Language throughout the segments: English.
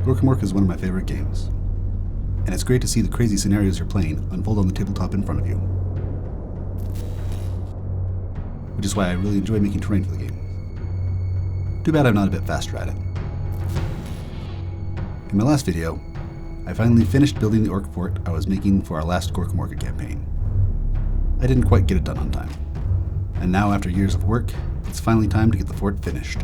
Gorkamorka is one of my favorite games, and it's great to see the crazy scenarios you're playing unfold on the tabletop in front of you. Which is why I really enjoy making terrain for the game. Too bad I'm not a bit faster at it. In my last video, I finally finished building the orc fort I was making for our last Gorkamorka campaign. I didn't quite get it done on time, and now after years of work, it's finally time to get the fort finished.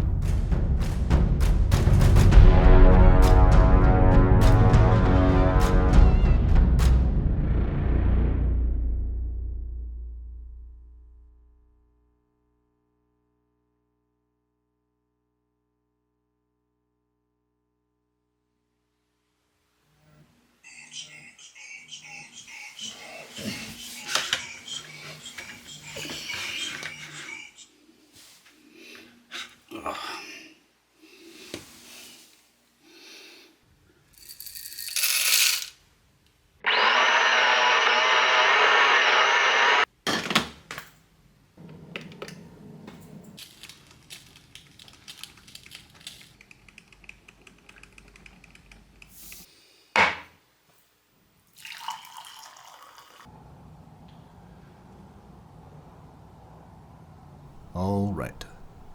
All right,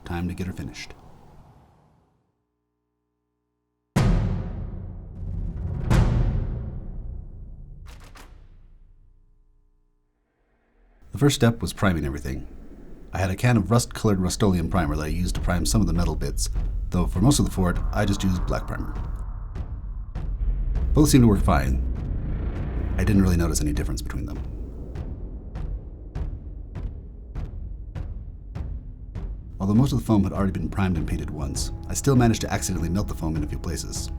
time to get her finished. The first step was priming everything. I had a can of rust-colored Rust-Oleum primer that I used to prime some of the metal bits, though for most of the fort, I just used black primer. Both seemed to work fine. I didn't really notice any difference between them. Although most of the foam had already been primed and painted once, I still managed to accidentally melt the foam in a few places.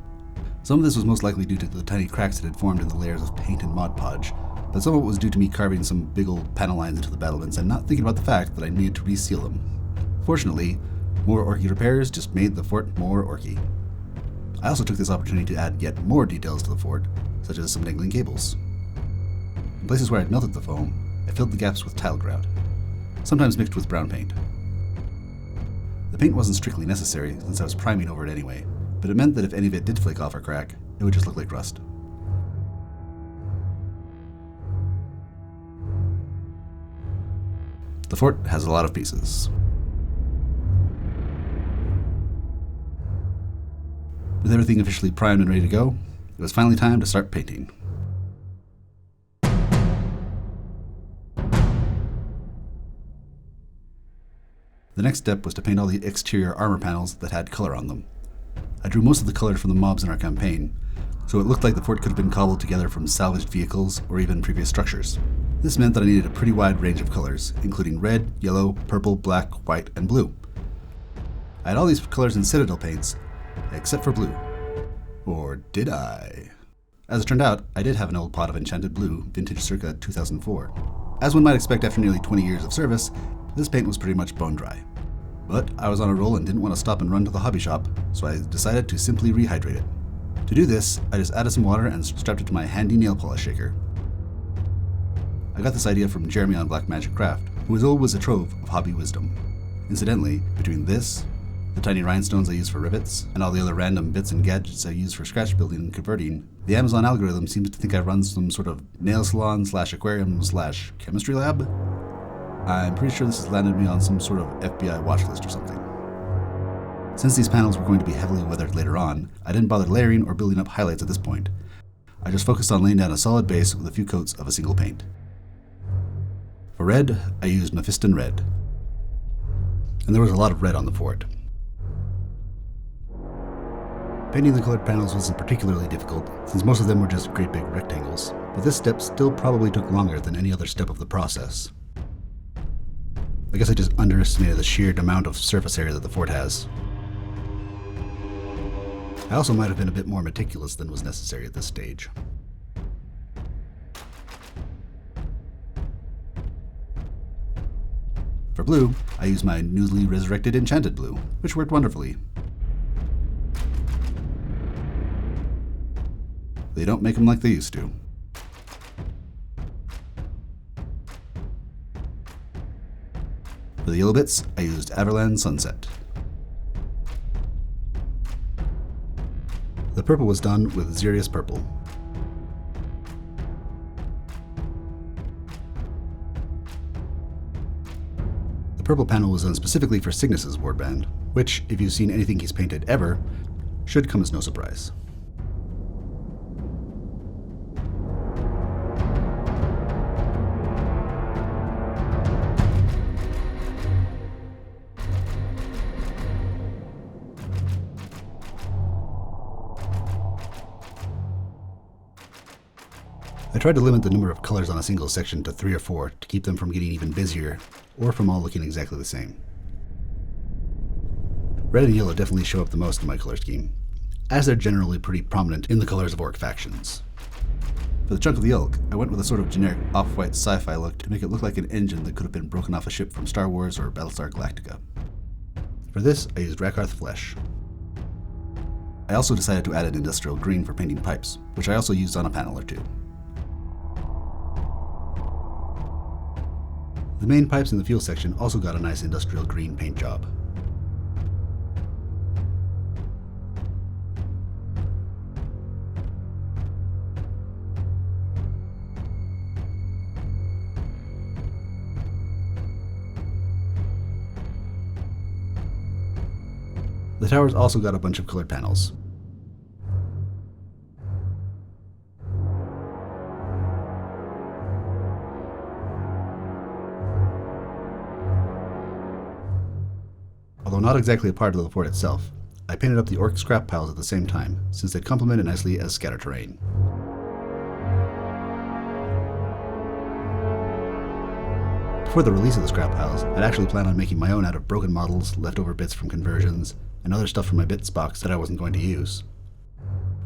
Some of this was most likely due to the tiny cracks that had formed in the layers of paint and Mod Podge, but some of it was due to me carving some big old panel lines into the battlements and not thinking about the fact that I needed to reseal them. Fortunately, more orky repairs just made the fort more orky. I also took this opportunity to add yet more details to the fort, such as some dangling cables. In places where I'd melted the foam, I filled the gaps with tile grout, sometimes mixed with brown paint. The paint wasn't strictly necessary since I was priming over it anyway, but it meant that if any of it did flake off or crack, it would just look like rust. The fort has a lot of pieces. With everything officially primed and ready to go, it was finally time to start painting. The next step was to paint all the exterior armor panels that had color on them. I drew most of the color from the mobs in our campaign, so it looked like the fort could have been cobbled together from salvaged vehicles or even previous structures. This meant that I needed a pretty wide range of colors, including red, yellow, purple, black, white, and blue. I had all these colors in Citadel paints, except for blue. Or did I? As it turned out, I did have an old pot of enchanted blue, vintage circa 2004. As one might expect after nearly 20 years of service, this paint was pretty much bone dry. But I was on a roll and didn't want to stop and run to the hobby shop, so I decided to simply rehydrate it. To do this, I just added some water and strapped it to my handy nail polish shaker. I got this idea from Jeremy on Black Magic Craft, who is always a trove of hobby wisdom. Incidentally, between this, the tiny rhinestones I use for rivets, and all the other random bits and gadgets I use for scratch building and converting, the Amazon algorithm seems to think I run some sort of nail salon / aquarium / chemistry lab. I'm pretty sure this has landed me on some sort of FBI watch list or something. Since these panels were going to be heavily weathered later on, I didn't bother layering or building up highlights at this point. I just focused on laying down a solid base with a few coats of a single paint. For red, I used Mephiston Red. And there was a lot of red on the fort. Painting the colored panels wasn't particularly difficult, since most of them were just great big rectangles, but this step still probably took longer than any other step of the process. I guess I just underestimated the sheer amount of surface area that the fort has. I also might have been a bit more meticulous than was necessary at this stage. For blue, I used my newly resurrected enchanted blue, which worked wonderfully. They don't make them like they used to. For the yellow bits, I used Averland Sunset. The purple was done with Xerius Purple. The purple panel was done specifically for Cygnus's warband, which, if you've seen anything he's painted ever, should come as no surprise. I tried to limit the number of colors on a single section to 3 or 4 to keep them from getting even busier, or from all looking exactly the same. Red and yellow definitely show up the most in my color scheme, as they're generally pretty prominent in the colors of orc factions. For the chunk of the elk, I went with a sort of generic off-white sci-fi look to make it look like an engine that could have been broken off a ship from Star Wars or Battlestar Galactica. For this, I used Rakarth Flesh. I also decided to add an industrial green for painting pipes, which I also used on a panel or two. The main pipes in the fuel section also got a nice industrial green paint job. The towers also got a bunch of colored panels. Although not exactly a part of the fort itself, I painted up the orc scrap piles at the same time, since they complemented nicely as scatter terrain. Before the release of the scrap piles, I'd actually planned on making my own out of broken models, leftover bits from conversions, and other stuff from my bits box that I wasn't going to use.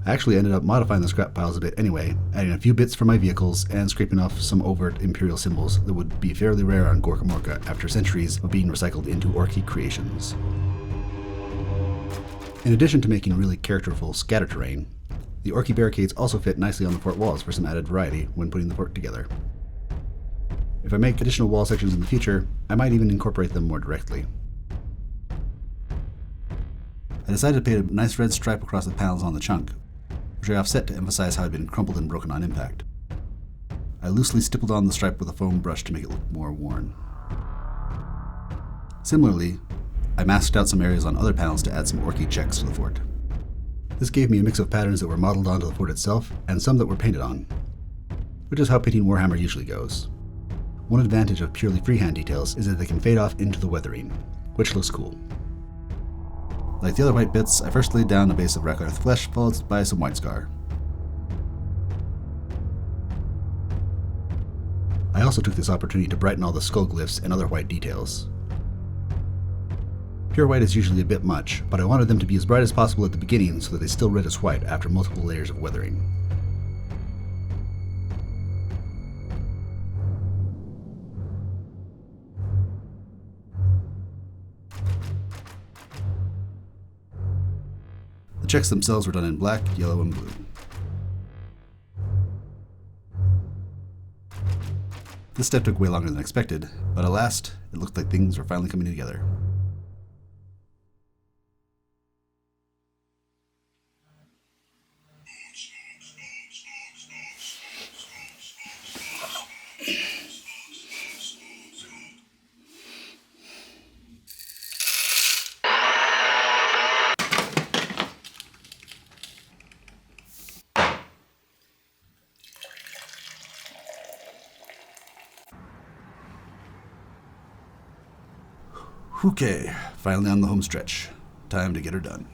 I actually ended up modifying the scrap piles a bit anyway, adding a few bits from my vehicles and scraping off some overt Imperial symbols that would be fairly rare on Gorkamorka after centuries of being recycled into Orky creations. In addition to making really characterful scatter terrain, the Orky barricades also fit nicely on the fort walls for some added variety when putting the fort together. If I make additional wall sections in the future, I might even incorporate them more directly. I decided to paint a nice red stripe across the panels on the chunk, which I offset to emphasize how it had been crumpled and broken on impact. I loosely stippled on the stripe with a foam brush to make it look more worn. Similarly, I masked out some areas on other panels to add some orky checks to the fort. This gave me a mix of patterns that were modeled onto the fort itself and some that were painted on, which is how painting Warhammer usually goes. One advantage of purely freehand details is that they can fade off into the weathering, which looks cool. Like the other white bits, I first laid down a base of Rakarth Flesh, followed by some white scar. I also took this opportunity to brighten all the skull glyphs and other white details. Pure white is usually a bit much, but I wanted them to be as bright as possible at the beginning so that they still read as white after multiple layers of weathering. The checks themselves were done in black, yellow, and blue. This step took way longer than expected, but at last, it looked like things were finally coming together. Okay, finally on the home stretch. Time to get her done.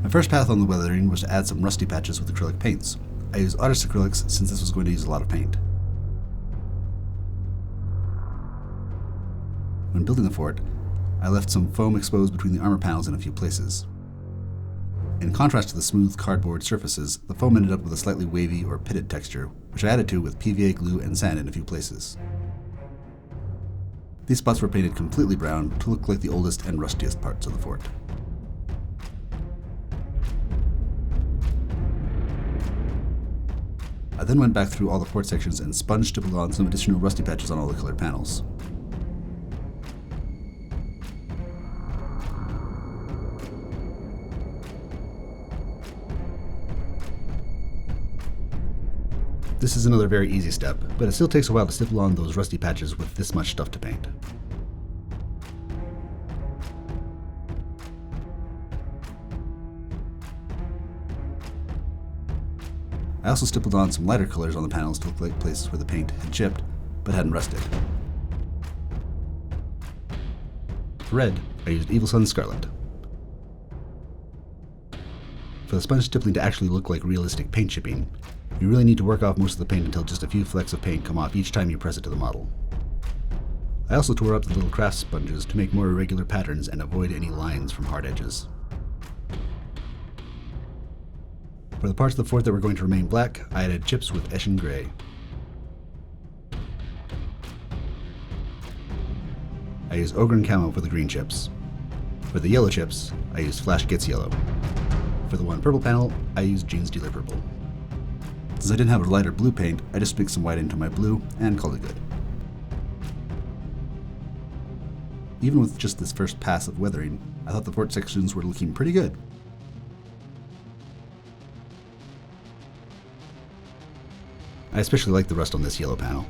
My first path on the weathering was to add some rusty patches with acrylic paints. I used artist acrylics since this was going to use a lot of paint. When building the fort, I left some foam exposed between the armor panels in a few places. In contrast to the smooth cardboard surfaces, the foam ended up with a slightly wavy or pitted texture, which I added to with PVA glue and sand in a few places. These spots were painted completely brown to look like the oldest and rustiest parts of the fort. I then went back through all the fort sections and sponge stippled on some additional rusty patches on all the colored panels. This is another very easy step, but it still takes a while to stipple on those rusty patches with this much stuff to paint. I also stippled on some lighter colors on the panels to look like places where the paint had chipped, but hadn't rusted. For red, I used Evil Sun's Scarlet. For the sponge stippling to actually look like realistic paint chipping, you really need to work off most of the paint until just a few flecks of paint come off each time you press it to the model. I also tore up the little craft sponges to make more irregular patterns and avoid any lines from hard edges. For the parts of the fort that were going to remain black, I added chips with Eshin Gray. I used Ogre and Camo for the green chips. For the yellow chips, I used Flash Gets Yellow. For the one purple panel, I used Jeans Dealer Purple. Since I didn't have a lighter blue paint, I just mixed some white into my blue and called it good. Even with just this first pass of weathering, I thought the fort sections were looking pretty good. I especially like the rust on this yellow panel.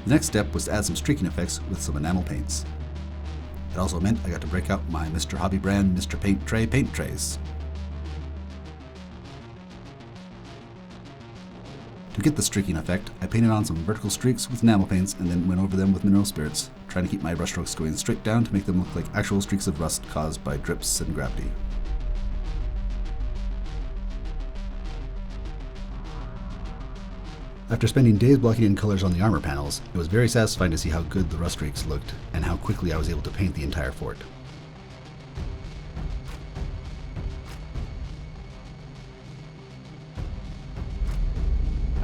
The next step was to add some streaking effects with some enamel paints. It also meant I got to break out my Mr. Hobby brand Mr. Paint Tray paint trays. To get the streaking effect, I painted on some vertical streaks with enamel paints and then went over them with mineral spirits, trying to keep my brushstrokes going straight down to make them look like actual streaks of rust caused by drips and gravity. After spending days blocking in colors on the armor panels, it was very satisfying to see how good the rust streaks looked and how quickly I was able to paint the entire fort.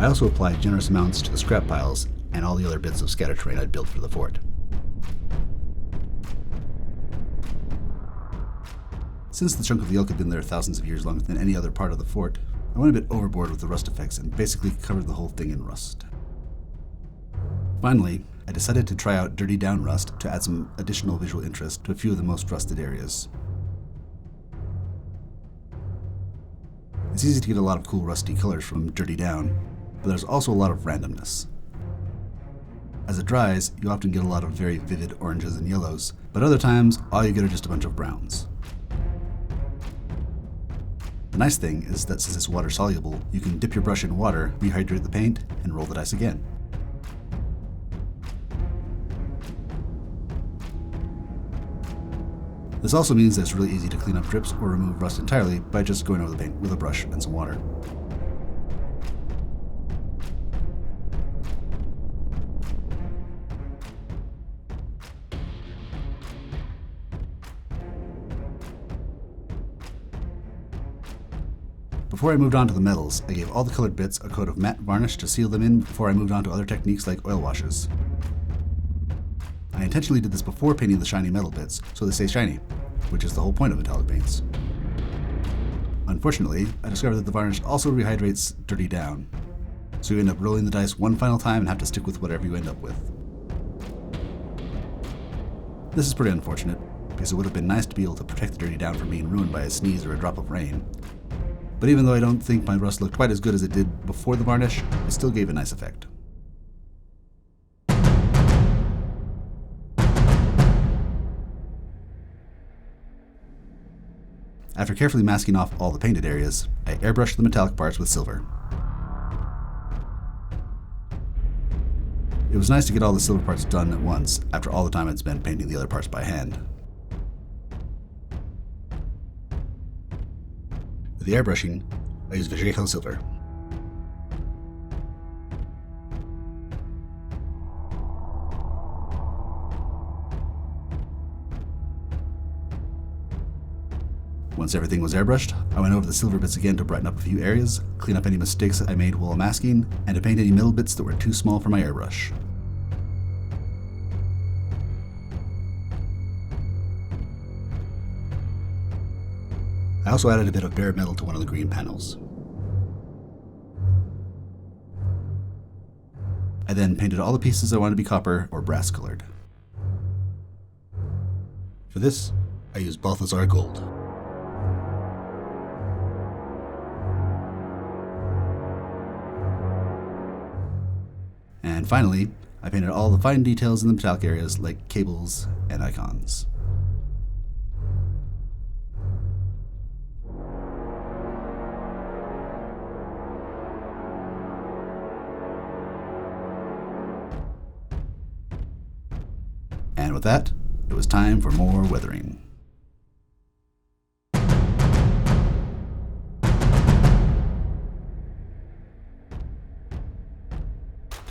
I also applied generous amounts to the scrap piles and all the other bits of scatter terrain I'd built for the fort. Since the chunk of the elk had been there thousands of years longer than any other part of the fort, I went a bit overboard with the rust effects and basically covered the whole thing in rust. Finally, I decided to try out Dirty Down Rust to add some additional visual interest to a few of the most rusted areas. It's easy to get a lot of cool rusty colors from Dirty Down, but there's also a lot of randomness. As it dries, you often get a lot of very vivid oranges and yellows, but other times all you get are just a bunch of browns. The nice thing is that since it's water soluble, you can dip your brush in water, rehydrate the paint, and roll the dice again. This also means that it's really easy to clean up drips or remove rust entirely by just going over the paint with a brush and some water. Before I moved on to the metals, I gave all the colored bits a coat of matte varnish to seal them in before I moved on to other techniques like oil washes. I intentionally did this before painting the shiny metal bits, so they stay shiny, which is the whole point of metallic paints. Unfortunately, I discovered that the varnish also rehydrates Dirty Down, so you end up rolling the dice one final time and have to stick with whatever you end up with. This is pretty unfortunate, because it would have been nice to be able to protect the Dirty Down from being ruined by a sneeze or a drop of rain. But even though I don't think my rust looked quite as good as it did before the varnish, it still gave a nice effect. After carefully masking off all the painted areas, I airbrushed the metallic parts with silver. It was nice to get all the silver parts done at once after all the time I'd spent painting the other parts by hand. For the airbrushing, I used Vallejo silver. Once everything was airbrushed, I went over the silver bits again to brighten up a few areas, clean up any mistakes I made while masking, and to paint any middle bits that were too small for my airbrush. I also added a bit of bare metal to one of the green panels. I then painted all the pieces I wanted to be copper or brass colored. For this, I used Balthasar gold. And finally, I painted all the fine details in the metallic areas like cables and icons. And with that, it was time for more weathering. To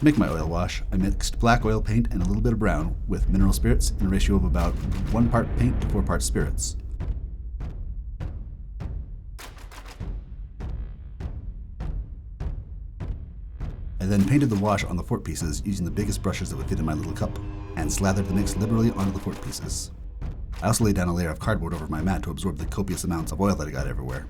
make my oil wash, I mixed black oil paint and a little bit of brown with mineral spirits in a ratio of about 1 part paint to 4 parts spirits. I then painted the wash on the fort pieces using the biggest brushes that would fit in my little cup, and slathered the mix liberally onto the fort pieces. I also laid down a layer of cardboard over my mat to absorb the copious amounts of oil that I got everywhere.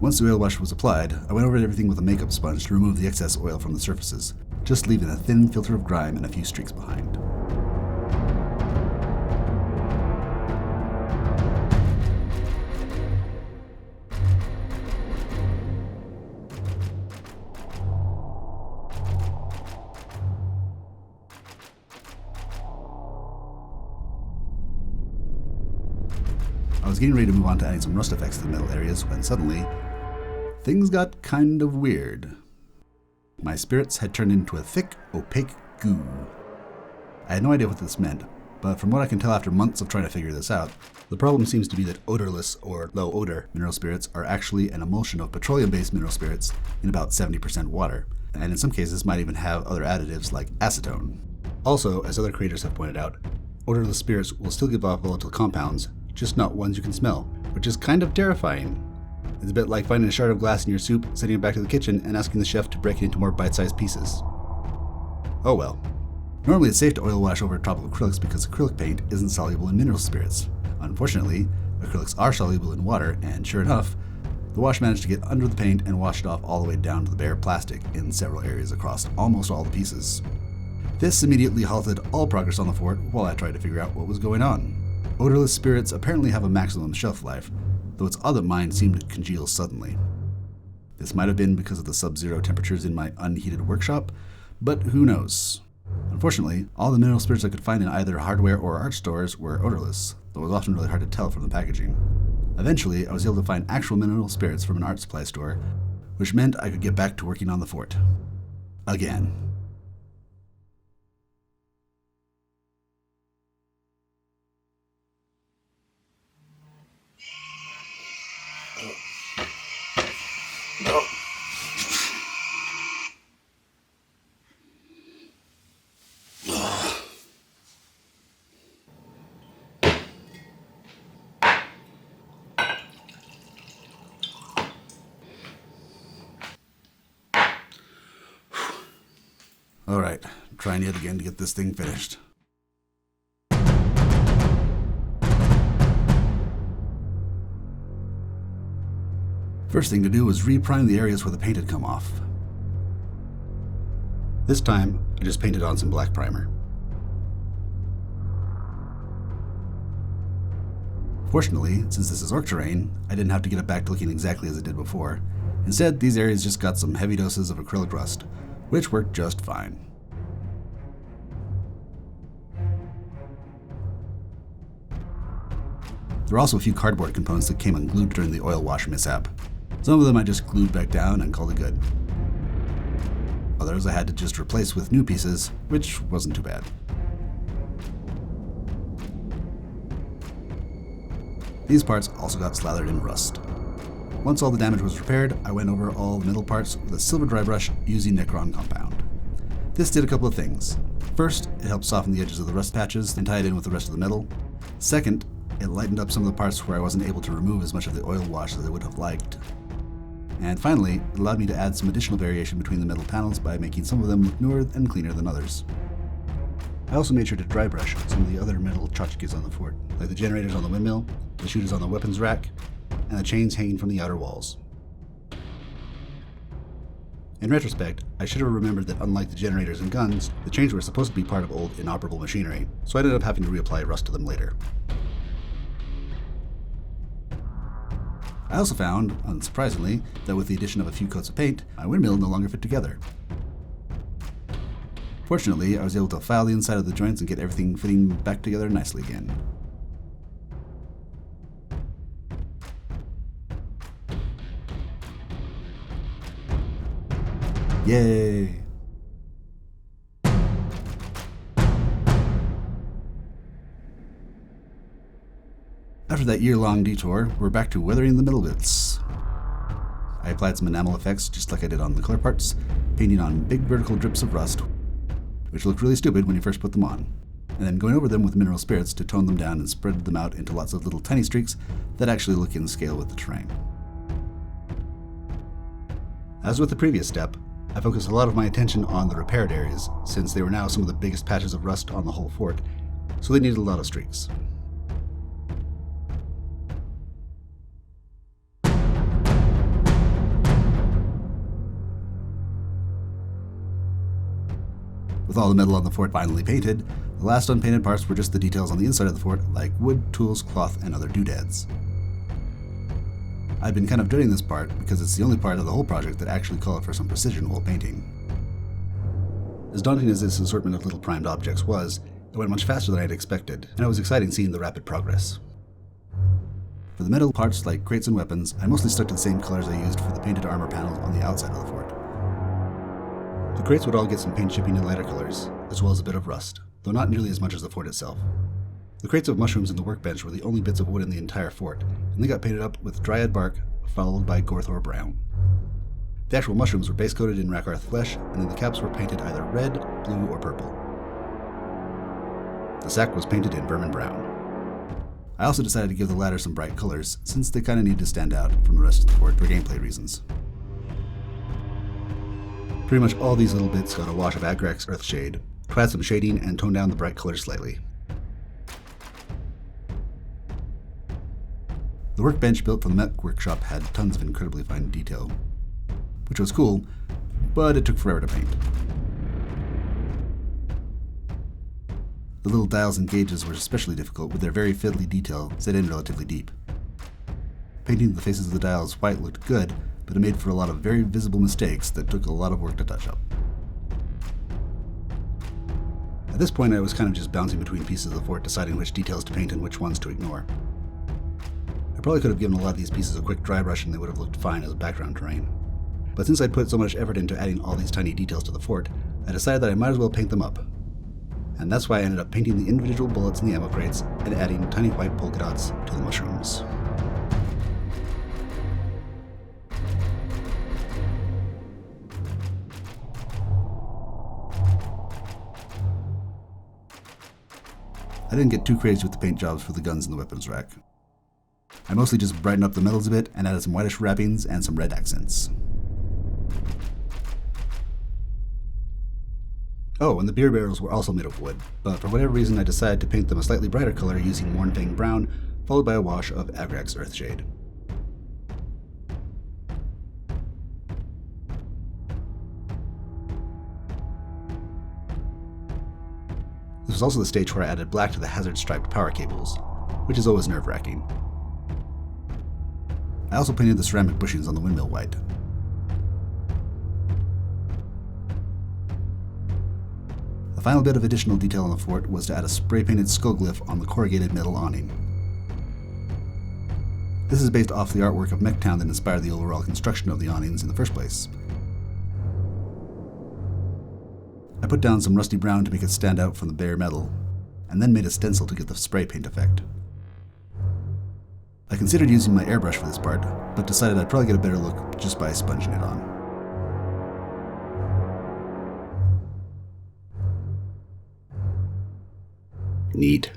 Once the oil wash was applied, I went over everything with a makeup sponge to remove the excess oil from the surfaces, just leaving a thin filter of grime and a few streaks behind. I was getting ready to move on to adding some rust effects to the metal areas when suddenly, things got kind of weird. My spirits had turned into a thick, opaque goo. I had no idea what this meant, but from what I can tell after months of trying to figure this out, the problem seems to be that odorless or low odor mineral spirits are actually an emulsion of petroleum-based mineral spirits in about 70% water, and in some cases might even have other additives like acetone. Also, as other creators have pointed out, odorless spirits will still give off volatile compounds, just not ones you can smell, which is kind of terrifying. It's a bit like finding a shard of glass in your soup, sending it back to the kitchen, and asking the chef to break it into more bite-sized pieces. Oh well. Normally it's safe to oil wash over top of acrylics because acrylic paint isn't soluble in mineral spirits. Unfortunately, acrylics are soluble in water, and sure enough, the wash managed to get under the paint and washed off all the way down to the bare plastic in several areas across almost all the pieces. This immediately halted all progress on the fort while I tried to figure out what was going on. Odorless spirits apparently have a maximum shelf life, though it's odd that mine seemed to congeal suddenly. This might have been because of the sub-zero temperatures in my unheated workshop, but who knows. Unfortunately, all the mineral spirits I could find in either hardware or art stores were odorless, though it was often really hard to tell from the packaging. Eventually, I was able to find actual mineral spirits from an art supply store, which meant I could get back to working on the fort. Again. Alright, trying yet again to get this thing finished. First thing to do was reprime the areas where the paint had come off. This time, I just painted on some black primer. Fortunately, since this is orc terrain, I didn't have to get it back to looking exactly as it did before. Instead, these areas just got some heavy doses of acrylic rust, which worked just fine. There were also a few cardboard components that came unglued during the oil wash mishap. Some of them I just glued back down and called it good. Others I had to just replace with new pieces, which wasn't too bad. These parts also got slathered in rust. Once all the damage was repaired, I went over all the middle parts with a silver dry brush using Necron compound. This did a couple of things. First, it helped soften the edges of the rust patches and tie it in with the rest of the metal. Second, It lightened up some of the parts where I wasn't able to remove as much of the oil wash as I would have liked. And finally, it allowed me to add some additional variation between the metal panels by making some of them look newer and cleaner than others. I also made sure to dry brush some of the other metal tchotchkes on the fort, like the generators on the windmill, the shooters on the weapons rack, and the chains hanging from the outer walls. In retrospect, I should have remembered that unlike the generators and guns, the chains were supposed to be part of old inoperable machinery, so I ended up having to reapply rust to them later. I also found, unsurprisingly, that with the addition of a few coats of paint, my windmill no longer fit together. Fortunately, I was able to file the inside of the joints and get everything fitting back together nicely again. Yay! After that year-long detour, we're back to weathering the middle bits. I applied some enamel effects just like I did on the color parts, painting on big vertical drips of rust, which looked really stupid when you first put them on, and then going over them with mineral spirits to tone them down and spread them out into lots of little tiny streaks that actually look in scale with the terrain. As with the previous step, I focused a lot of my attention on the repaired areas, since they were now some of the biggest patches of rust on the whole fort, so they needed a lot of streaks. With all the metal on the fort finally painted, the last unpainted parts were just the details on the inside of the fort, like wood, tools, cloth, and other doodads. I've been kind of dreading this part because it's the only part of the whole project that actually called for some precision while painting. As daunting as this assortment of little primed objects was, it went much faster than I had expected, and it was exciting seeing the rapid progress. For the metal parts like crates and weapons, I mostly stuck to the same colors I used for the painted armor panels on the outside of the fort. The crates would all get some paint chipping in lighter colors, as well as a bit of rust, though not nearly as much as the fort itself. The crates of mushrooms in the workbench were the only bits of wood in the entire fort, and they got painted up with dryad bark, followed by Gorkamorka brown. The actual mushrooms were base coated in Rakarth flesh, and then the caps were painted either red, blue, or purple. The sack was painted in vermin brown. I also decided to give the latter some bright colors, since they kinda need to stand out from the rest of the fort for gameplay reasons. Pretty much all these little bits got a wash of Agrax Earthshade, to add some shading and tone down the bright colors slightly. The workbench built for the mech workshop had tons of incredibly fine detail, which was cool, but it took forever to paint. The little dials and gauges were especially difficult with their very fiddly detail set in relatively deep. Painting the faces of the dials white looked good, but it made for a lot of very visible mistakes that took a lot of work to touch up. At this point I was kind of just bouncing between pieces of the fort deciding which details to paint and which ones to ignore. I probably could have given a lot of these pieces a quick dry brush and they would have looked fine as background terrain. But since I'd put so much effort into adding all these tiny details to the fort, I decided that I might as well paint them up. And that's why I ended up painting the individual bullets in the ammo crates and adding tiny white polka dots to the mushrooms. I didn't get too crazy with the paint jobs for the guns in the weapons rack. I mostly just brightened up the metals a bit and added some whitish wrappings and some red accents. Oh, and the beer barrels were also made of wood, but for whatever reason I decided to paint them a slightly brighter color using Mornfang brown, followed by a wash of Agrax Earthshade. This was also the stage where I added black to the hazard-striped power cables, which is always nerve-wracking. I also painted the ceramic bushings on the windmill white. The final bit of additional detail on the fort was to add a spray-painted skull glyph on the corrugated metal awning. This is based off the artwork of Mechtown that inspired the overall construction of the awnings in the first place. I put down some rusty brown to make it stand out from the bare metal, and then made a stencil to get the spray paint effect. I considered using my airbrush for this part, but decided I'd probably get a better look just by sponging it on. Neat.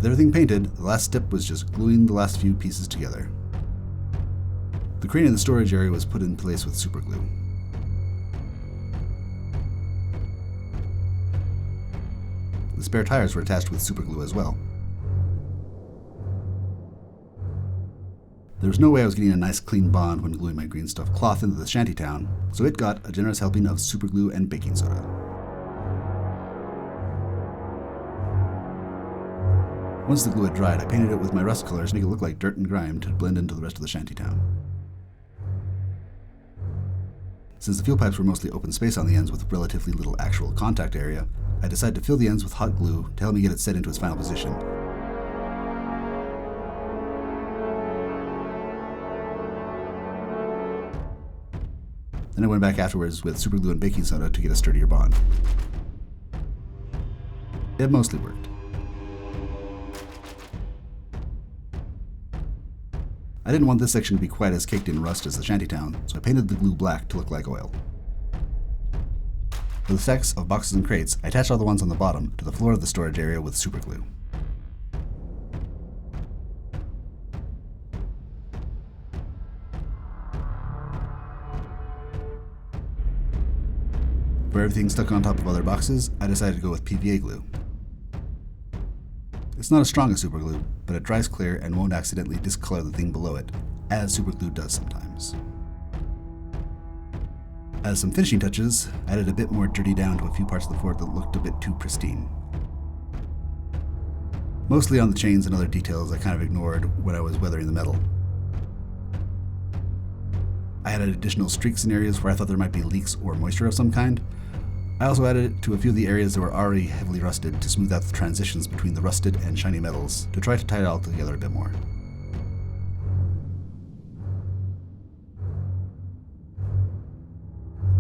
With everything painted, the last step was just gluing the last few pieces together. The crane in the storage area was put in place with superglue. The spare tires were attached with superglue as well. There was no way I was getting a nice clean bond when gluing my green stuff cloth into the shantytown, so it got a generous helping of superglue and baking soda. Once the glue had dried, I painted it with my rust colors to make it look like dirt and grime to blend into the rest of the shantytown. Since the fuel pipes were mostly open space on the ends with relatively little actual contact area, I decided to fill the ends with hot glue to help me get it set into its final position. Then I went back afterwards with superglue and baking soda to get a sturdier bond. It mostly worked. I didn't want this section to be quite as caked in rust as the shantytown, so I painted the glue black to look like oil. For the stacks of boxes and crates, I attached all the ones on the bottom to the floor of the storage area with superglue. For everything stuck on top of other boxes, I decided to go with PVA glue. It's not as strong as superglue, but it dries clear and won't accidentally discolor the thing below it, as superglue does sometimes. As some finishing touches, I added a bit more dirty down to a few parts of the fort that looked a bit too pristine. Mostly on the chains and other details I kind of ignored when I was weathering the metal. I added additional streaks in areas where I thought there might be leaks or moisture of some kind. I also added it to a few of the areas that were already heavily rusted to smooth out the transitions between the rusted and shiny metals to try to tie it all together a bit more.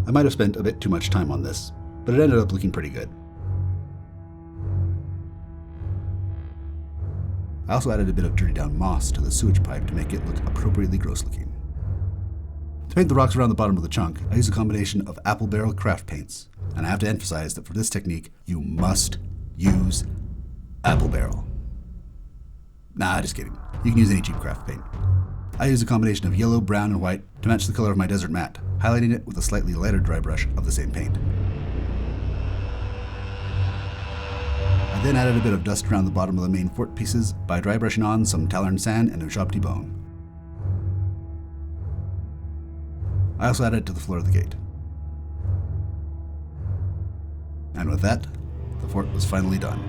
I might have spent a bit too much time on this, but it ended up looking pretty good. I also added a bit of dirty down moss to the sewage pipe to make it look appropriately gross looking. To paint the rocks around the bottom of the chunk, I used a combination of apple barrel craft paints, and I have to emphasize that for this technique, you must use apple barrel. Nah, just kidding. You can use any cheap craft paint. I used a combination of yellow, brown, and white to match the color of my desert mat, highlighting it with a slightly lighter dry brush of the same paint. I then added a bit of dust around the bottom of the main fort pieces by dry brushing on some Tallarn sand and Ushabti bone. I also added it to the floor of the gate. And with that, the fort was finally done.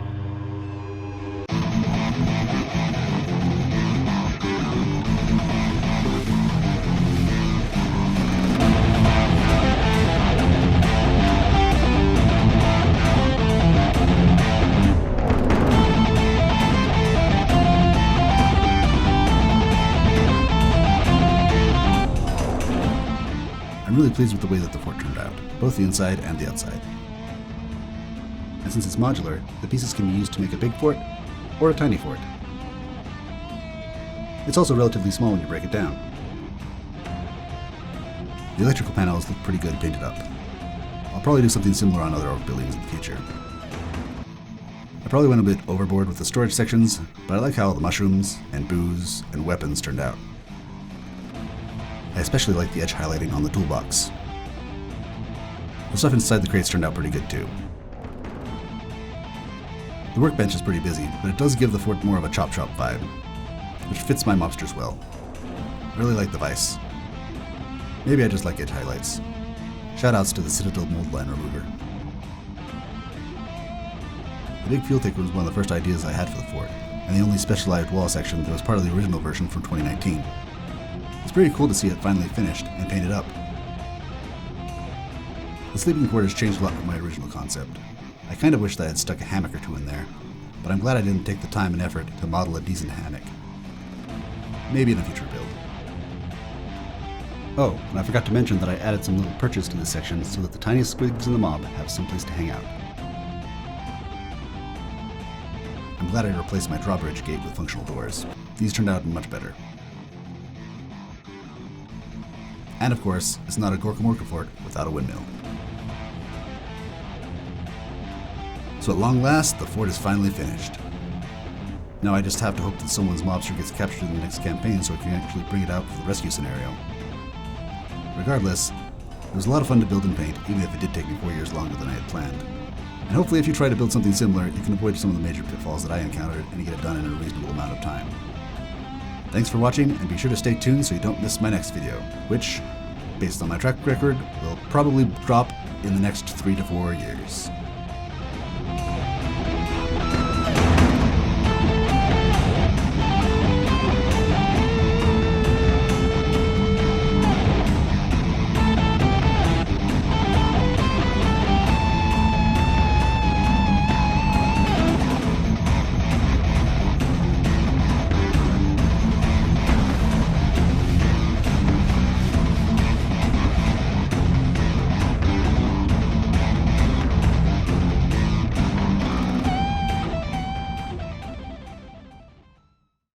I'm really pleased with the way that the fort turned out, both the inside and the outside. And since it's modular, the pieces can be used to make a big fort or a tiny fort. It's also relatively small when you break it down. The electrical panels look pretty good painted up. I'll probably do something similar on other orc buildings in the future. I probably went a bit overboard with the storage sections, but I like how all the mushrooms and booze and weapons turned out. I especially like the edge highlighting on the toolbox. The stuff inside the crates turned out pretty good too. The workbench is pretty busy, but it does give the fort more of a chop shop vibe, which fits my mobsters well. I really like the vise. Maybe I just like edge highlights. Shoutouts to the Citadel mold line remover. The big fuel tank was one of the first ideas I had for the fort, and the only specialized wall section that was part of the original version from 2019. It's pretty cool to see it finally finished and painted up. The sleeping quarters changed a lot from my original concept. I kind of wish that I had stuck a hammock or two in there, but I'm glad I didn't take the time and effort to model a decent hammock. Maybe in a future build. Oh, and I forgot to mention that I added some little perches to this section so that the tiniest squigs in the mob have some place to hang out. I'm glad I replaced my drawbridge gate with functional doors. These turned out much better. And of course, it's not a Gorkamorka fort without a windmill. So at long last, the fort is finally finished. Now I just have to hope that someone's mobster gets captured in the next campaign so I can actually bring it out for the rescue scenario. Regardless, it was a lot of fun to build and paint, even if it did take me 4 years longer than I had planned. And hopefully if you try to build something similar, you can avoid some of the major pitfalls that I encountered and get it done in a reasonable amount of time. Thanks for watching, and be sure to stay tuned so you don't miss my next video, which, based on my track record, will probably drop in the next 3 to 4 years.